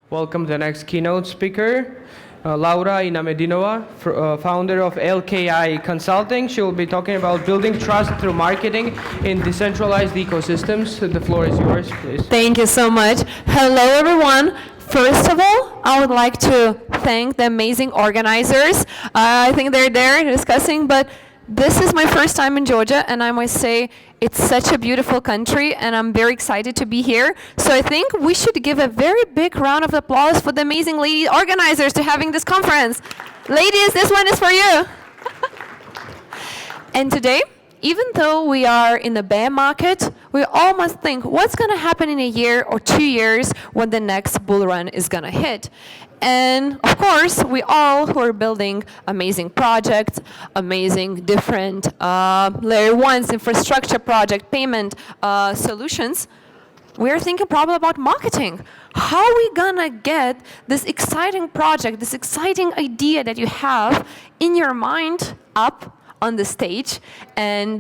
Welcome to the next keynote speaker, Laura Inamedinova, founder of LKI Consulting. She will be talking about building trust through marketing in decentralized ecosystems. The floor is yours, please. Thank you so much. Hello, everyone. First of all, I would like to thank the amazing organizers. I think they're there discussing, but this is my first time in Georgia, and I must say it's such a beautiful country, and I'm very excited to be here. So I think we should give a very big round of applause for the amazing lady organizers to having this conference. Ladies, this one is for you. And today, even though we are in the bear market, we all must think what's going to happen in a year or 2 years when the next bull run is going to hit. And of course, we all who are building amazing projects, amazing different layer ones, infrastructure project, payment solutions, we're thinking probably about marketing. How are we gonna get this exciting project, this exciting idea that you have in your mind up on the stage and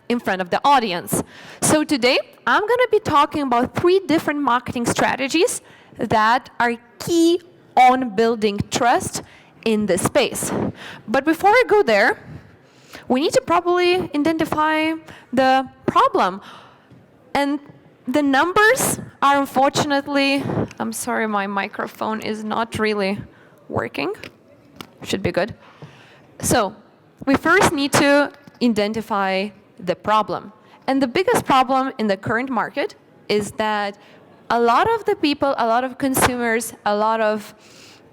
in front of the audience? So today, I'm gonna be talking about 3 different marketing strategies that are key on building trust in this space. But before I go there, we need to probably identify the problem. And the numbers are unfortunately, I'm sorry, my microphone is not really working. Should be good. So we first need to identify the problem. And the biggest problem in the current market is that a lot of the people, a lot of consumers, a lot of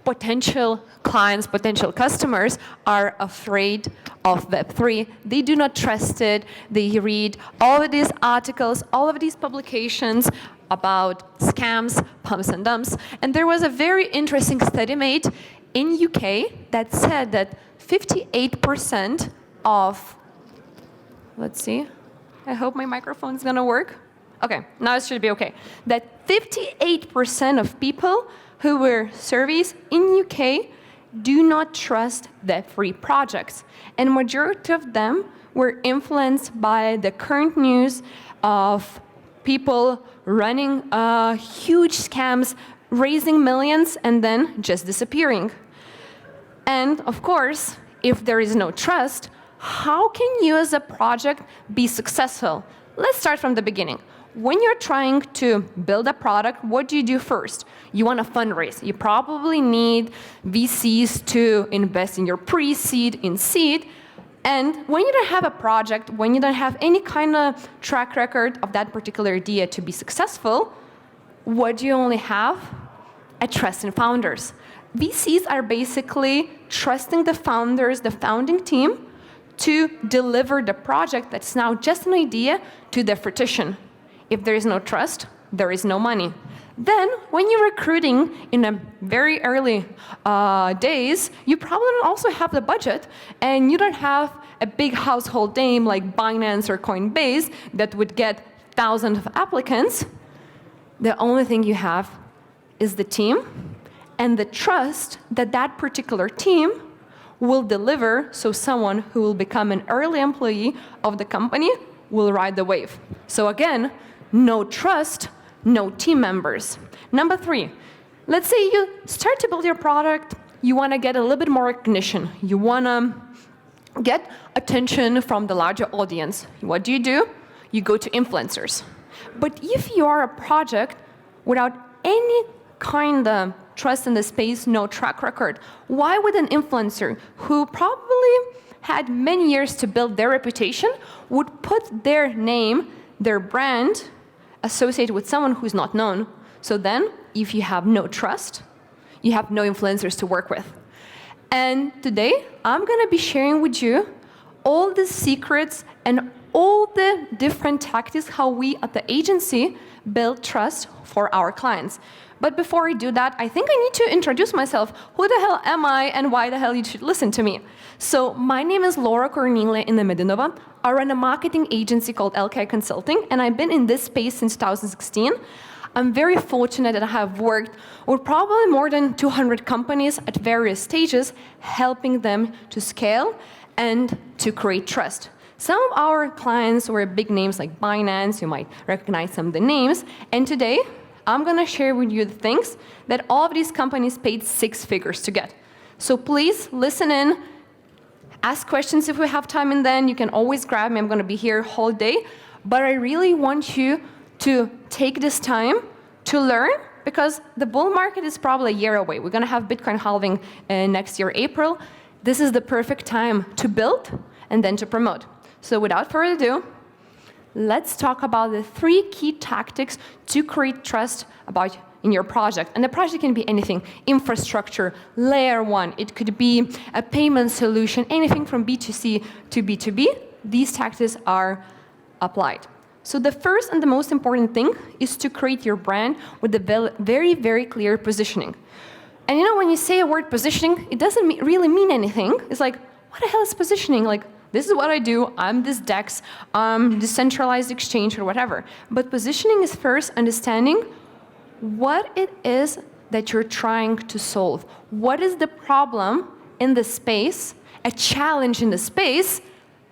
potential clients, potential customers are afraid of Web3. They do not trust it. They read all of these articles, all of these publications about scams, pumps and dumps. And there was a very interesting study made in UK that said that 58% of, let's see, I hope my microphone is going to work. Okay, now it should be okay. That 58% of people who were surveys in UK do not trust Web3 projects. And majority of them were influenced by the current news of people running huge scams, raising millions, and then just disappearing. And of course, if there is no trust, how can you as a project be successful? Let's start from the beginning. When you're trying to build a product, what do you do first? You want to fundraise. You probably need VCs to invest in your pre-seed, in seed. And when you don't have a project, when you don't have any kind of track record of that particular idea to be successful, what do you only have? A trust in founders. VCs are basically trusting the founders, the founding team, to deliver the project that's now just an idea to the fruition. If there is no trust, there is no money. Then, when you're recruiting in a very early days, you probably don't also have the budget, and you don't have a big household name like Binance or Coinbase that would get thousands of applicants. The only thing you have is the team and the trust that that particular team will deliver, so someone who will become an early employee of the company will ride the wave. So again, no trust, no team members. Number 3, let's say you start to build your product, you want to get a little bit more recognition. You want to get attention from the larger audience. What do? You go to influencers. But if you are a project without any kind of trust in the space, no track record, why would an influencer who probably had many years to build their reputation would put their name, their brand, associated with someone who's not known? So then, if you have no trust, you have no influencers to work with. And today, I'm going to be sharing with you all the secrets and all the different tactics how we at the agency build trust for our clients. But before I do that, I think I need to introduce myself. Who the hell am I, and why the hell you should listen to me? So my name is Laura Cornelia Inamedinova. I run a marketing agency called LKI Consulting, and I've been in this space since 2016. I'm very fortunate that I have worked with probably more than 200 companies at various stages, helping them to scale and to create trust. Some of our clients were big names like Binance. You might recognize some of the names. And today, I'm going to share with you the things that all of these companies paid 6 figures to get. So please listen in, ask questions if we have time, and then you can always grab me. I'm going to be here whole day. But I really want you to take this time to learn, because the bull market is probably a year away. We're going to have Bitcoin halving next year, April. This is the perfect time to build and then to promote. So without further ado, let's talk about the 3 key tactics to create trust in your project. And the project can be anything: infrastructure, layer 1. It could be a payment solution, anything from B2C to B2B. These tactics are applied. So the first and the most important thing is to create your brand with a very, very clear positioning. And you know, when you say a word positioning, it doesn't really mean anything. It's like, what the hell is positioning? Like, this is what I do. I'm this DEX, decentralized exchange, or whatever. But positioning is first understanding what it is that you're trying to solve. What is the problem in the space, a challenge in the space,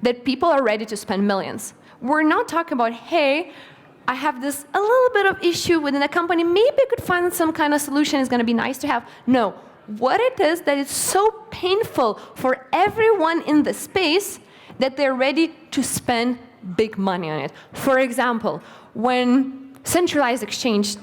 that people are ready to spend millions? We're not talking about, hey, I have this a little bit of issue within a company. Maybe I could find some kind of solution. It's going to be nice to have. No, what it is that is so painful for everyone in the space that they're ready to spend big money on it. For example, when centralized exchange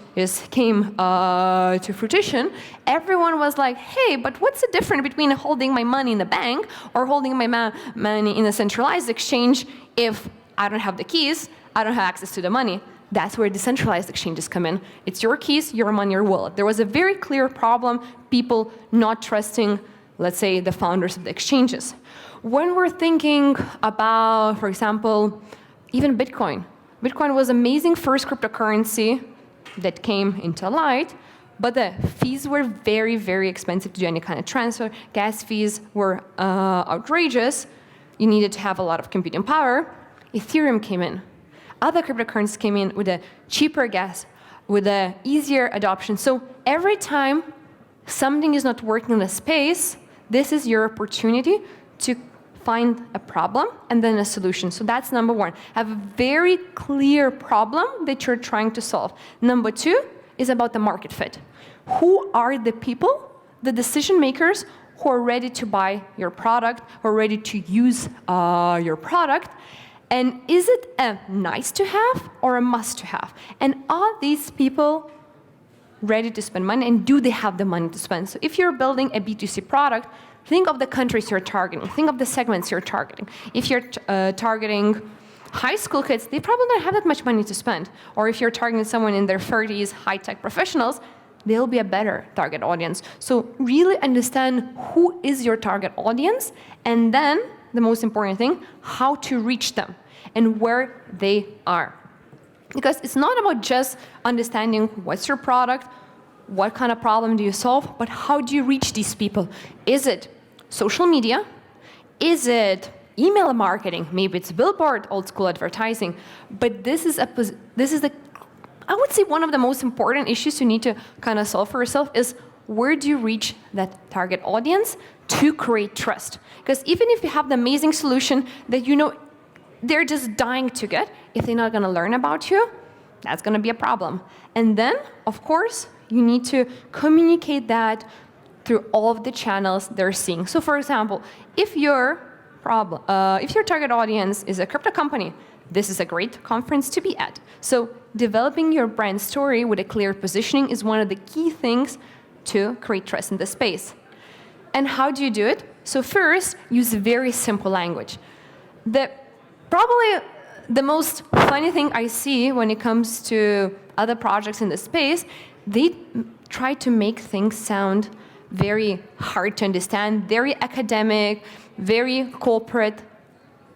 came to fruition, everyone was like, hey, but what's the difference between holding my money in the bank or holding my money in a centralized exchange if I don't have the keys, I don't have access to the money? That's where decentralized exchanges come in. It's your keys, your money, your wallet. There was a very clear problem, people not trusting, let's say, the founders of the exchanges. When we're thinking about, for example, even Bitcoin. Bitcoin was amazing first cryptocurrency that came into light, but the fees were very, very expensive to do any kind of transfer. Gas fees were outrageous. You needed to have a lot of computing power. Ethereum came in. Other cryptocurrencies came in with a cheaper gas, with a easier adoption. So every time something is not working in the space, this is your opportunity to find a problem and then a solution. So that's number 1. Have a very clear problem that you're trying to solve. Number 2 is about the market fit. Who are the people, the decision makers, who are ready to buy your product, who are ready to use your product? And is it a nice to have or a must to have? And are these people ready to spend money, and do they have the money to spend? So if you're building a B2C product, think of the countries you're targeting. Think of the segments you're targeting. If you're targeting high school kids, they probably don't have that much money to spend. Or if you're targeting someone in their 30s, high-tech professionals, they'll be a better target audience. So really understand who is your target audience, and then the most important thing, how to reach them and where they are. Because it's not about just understanding what's your product, what kind of problem do you solve, but how do you reach these people? Is it social media? Is it email marketing? Maybe it's billboard, old school advertising. But this is I would say one of the most important issues you need to kind of solve for yourself is, where do you reach that target audience to create trust? Because even if you have the amazing solution that you know they're just dying to get, if they're not going to learn about you, that's going to be a problem. And then, of course, you need to communicate that through all of the channels they're seeing. So, for example, if your target audience is a crypto company, this is a great conference to be at. So, developing your brand story with a clear positioning is one of the key things to create trust in the space. And how do you do it? So first, use very simple language. Probably the most funny thing I see when it comes to other projects in the space, they try to make things sound very hard to understand, very academic, very corporate.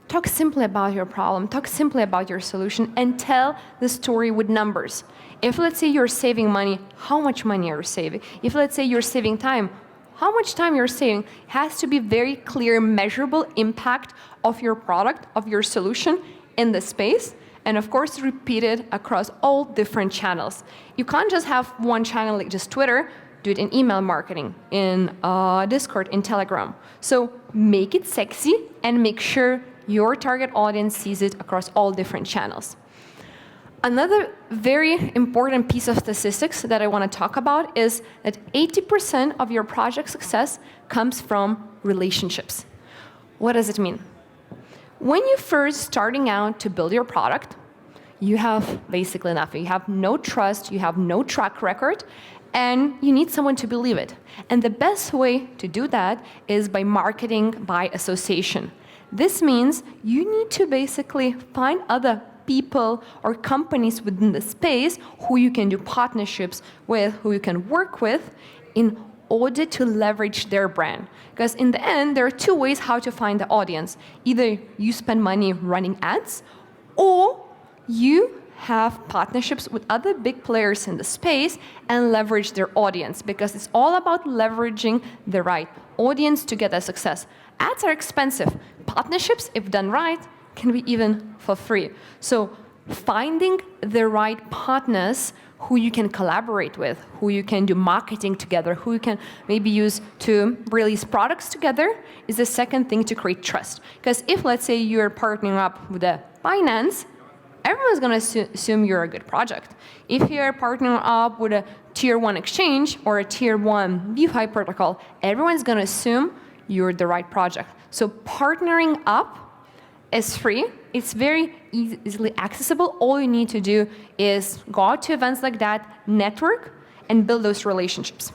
Talk simply about your problem, talk simply about your solution, and tell the story with numbers. If, let's say, you're saving money, how much money are you saving? If, let's say, you're saving time, how much time you're saving? It has to be very clear, measurable impact of your product, of your solution in the space, and of course, repeat it across all different channels. You can't just have one channel like just Twitter. Do it in email marketing, in Discord, in Telegram. So make it sexy and make sure your target audience sees it across all different channels. Another very important piece of statistics that I want to talk about is that 80% of your project success comes from relationships. What does it mean? When you're first starting out to build your product, you have basically nothing. You have no trust, you have no track record, and you need someone to believe it. And the best way to do that is by marketing by association. This means you need to basically find other people or companies within the space who you can do partnerships with, who you can work with in order to leverage their brand. Because in the end, there are two ways how to find the audience. Either you spend money running ads, or you have partnerships with other big players in the space and leverage their audience, because it's all about leveraging the right audience to get a success. Ads are expensive. Partnerships, if done right, can be even for free. So finding the right partners who you can collaborate with, who you can do marketing together, who you can maybe use to release products together is the second thing to create trust. Because if, let's say, you're partnering up with a Binance, everyone's going to assume you're a good project. If you're partnering up with a tier 1 exchange or a tier 1 DeFi protocol, everyone's going to assume you're the right project. So partnering up is free. It's very easily accessible. All you need to do is go out to events like that, network, and build those relationships.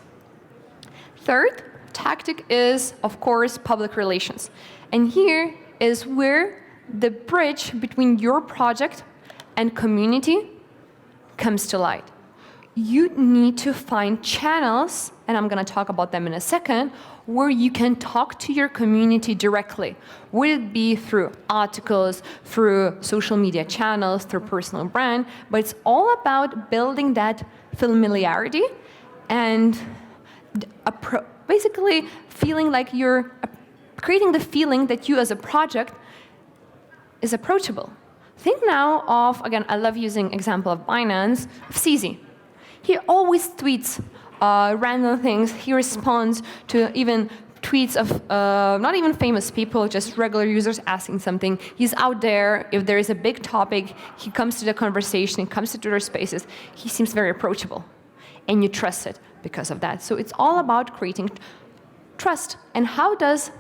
Third tactic is, of course, public relations. And here is where the bridge between your project and community comes to light. You need to find channels, and I'm going to talk about them in a second, where you can talk to your community directly. Would it be through articles, through social media channels, through personal brand, but it's all about building that familiarity and basically feeling like you're creating the feeling that you as a project is approachable. Think now of, again, I love using example of Binance, of CZ. He always tweets random things. He responds to even tweets of not even famous people, just regular users asking something. He's out there. If there is a big topic, he comes to the conversation, he comes to Twitter spaces. He seems very approachable. And you trust it because of that. So it's all about creating trust. And how does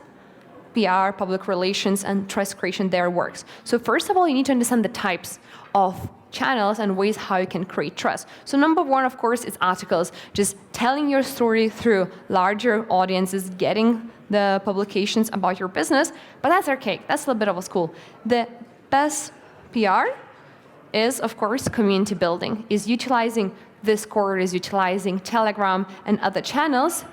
PR, public relations, and trust creation there works? So first of all, you need to understand the types of channels and ways how you can create trust. So number one, of course, is articles. Just telling your story through larger audiences, getting the publications about your business. But that's archaic. That's a little bit of a school. The best PR is, of course, community building, is utilizing Discord, is utilizing Telegram and other channels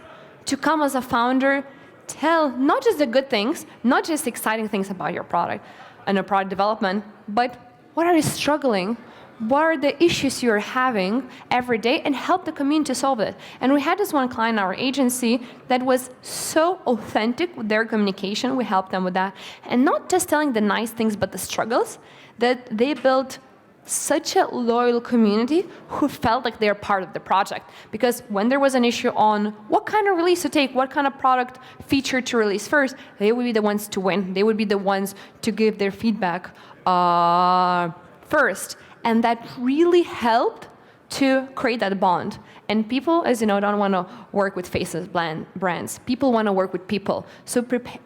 to come as a founder, tell not just the good things, not just exciting things about your product and your product development, but what are you struggling? What are the issues you're having every day, and help the community solve it. And we had this one client in our agency that was so authentic with their communication. We helped them with that. And not just telling the nice things, but the struggles, that they built such a loyal community who felt like they're part of the project. Because when there was an issue on what kind of release to take, what kind of product feature to release first, they would be the ones to win. They would be the ones to give their feedback first. And that really helped to create that bond. And people, as you know, don't want to work with faceless brands. People want to work with people. So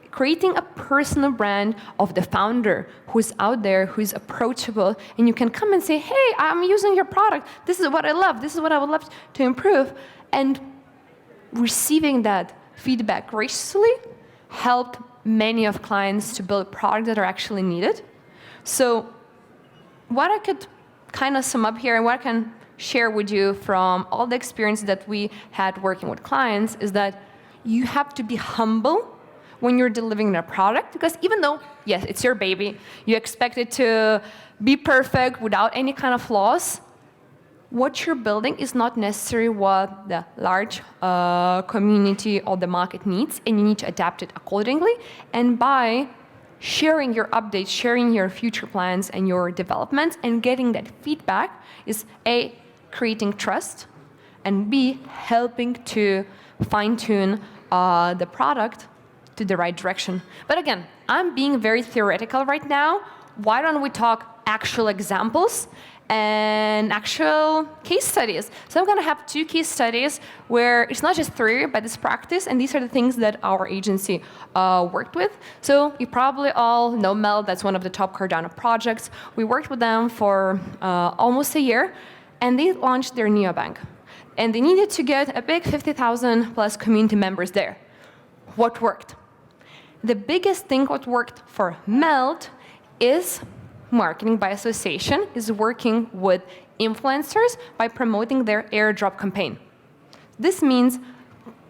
creating a personal brand of the founder who's out there, who's approachable, and you can come and say, hey, I'm using your product. This is what I love. This is what I would love to improve. And receiving that feedback graciously helped many of clients to build products that are actually needed. So what I could kind of sum up here and what I can share with you from all the experience that we had working with clients is that you have to be humble when you're delivering a product, because even though, yes, it's your baby, you expect it to be perfect without any kind of flaws, what you're building is not necessarily what the large community or the market needs, and you need to adapt it accordingly. And by sharing your updates, sharing your future plans and your developments, and getting that feedback is A, creating trust, and B, helping to fine-tune the product to the right direction. But again, I'm being very theoretical right now. Why don't we talk actual examples and actual case studies. So I'm going to have 2 case studies where it's not just theory, but it's practice, and these are the things that our agency worked with. So you probably all know MELD. That's one of the top Cardano projects. We worked with them for almost a year, and they launched their neobank. And they needed to get a big 50,000 plus community members there. What worked? The biggest thing what worked for MELD is marketing by association, is working with influencers by promoting their airdrop campaign. This means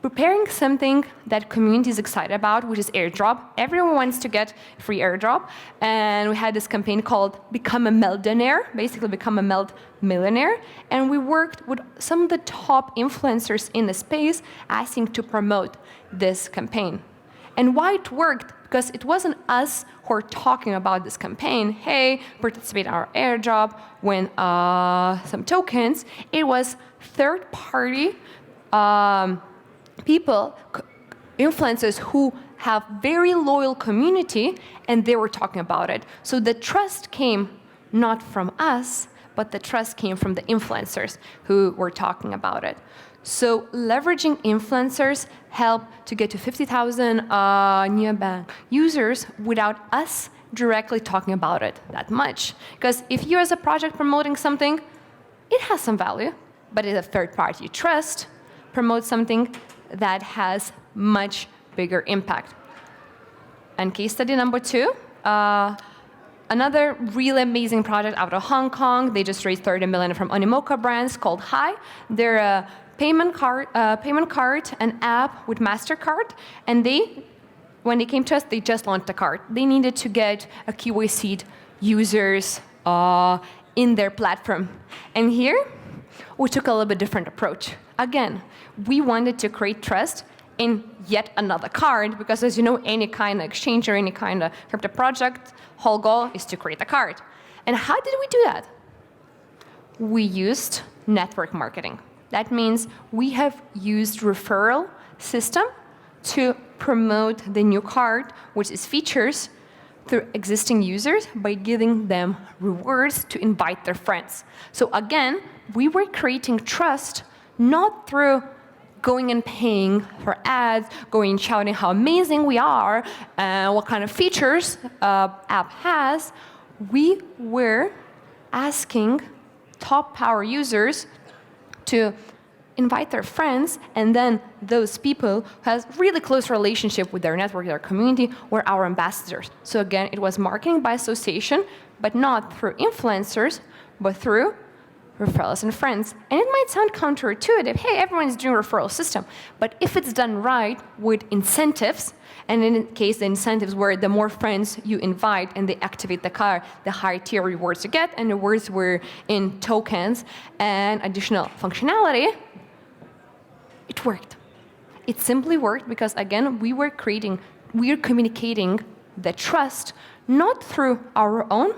preparing something that community is excited about, which is airdrop. Everyone wants to get free airdrop. And we had this campaign called Become a Meldonaire, basically become a Meld millionaire. And we worked with some of the top influencers in the space asking to promote this campaign. And why it worked? Because it wasn't us who were talking about this campaign, hey, participate in our airdrop, win some tokens. It was third-party people, influencers who have very loyal community, and they were talking about it. So the trust came not from us, but the trust came from the influencers who were talking about it. So leveraging influencers help to get to 50,000 neobank users without us directly talking about it that much. Because if you as a project promoting something, it has some value, but it's a third party you trust, promote something that has much bigger impact. And case study number 2, another really amazing project out of Hong Kong. They just raised 30 million from Animoca brands called Hi. They're a payment card, an app with MasterCard, and when they came to us, they just launched the card. They needed to get a KYC users in their platform. And here, we took a little bit different approach. Again, we wanted to create trust in yet another card, because as you know, any kind of exchange or any kind of crypto project, whole goal is to create a card. And how did we do that? We used network marketing. That means we have used referral system to promote the new card, which is features, through existing users by giving them rewards to invite their friends. So again, we were creating trust not through going and paying for ads, going and shouting how amazing we are, and what kind of features app has. We were asking top power users to invite their friends, and then those people who has really close relationship with their network, their community, were our ambassadors. So again, it was marketing by association, but not through influencers, but through referrals and friends. And it might sound counterintuitive, hey, everyone's doing a referral system. But if it's done right with incentives, and in this case, the incentives were the more friends you invite and they activate the card, the higher tier rewards you get, and the rewards were in tokens and additional functionality, it worked. It simply worked because, again, we were communicating the trust, not through our own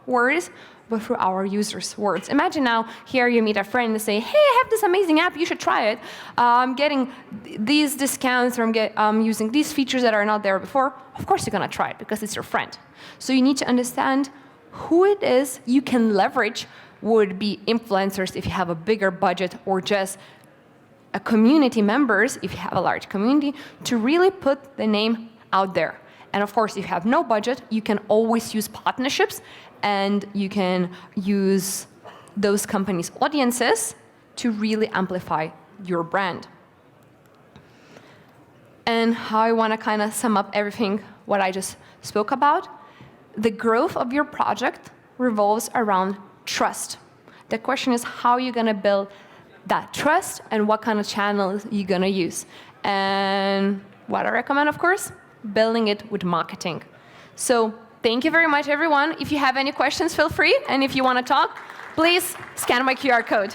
words, but through our users' words. Imagine now, here you meet a friend and say, hey, I have this amazing app, you should try it. I'm getting these discounts, or I'm using these features that are not there before. Of course you're gonna try it, because it's your friend. So you need to understand who it is you can leverage. Would be influencers if you have a bigger budget, or just a community members if you have a large community, to really put the name out there. And of course, if you have no budget, you can always use partnerships, and you can use those companies' audiences to really amplify your brand. And how I want to kind of sum up everything what I just spoke about, the growth of your project revolves around trust. The question is how you're going to build that trust and what kind of channels you're going to use. And what I recommend, of course, building it with marketing. So thank you very much, everyone. If you have any questions, feel free. And if you want to talk, please scan my QR code.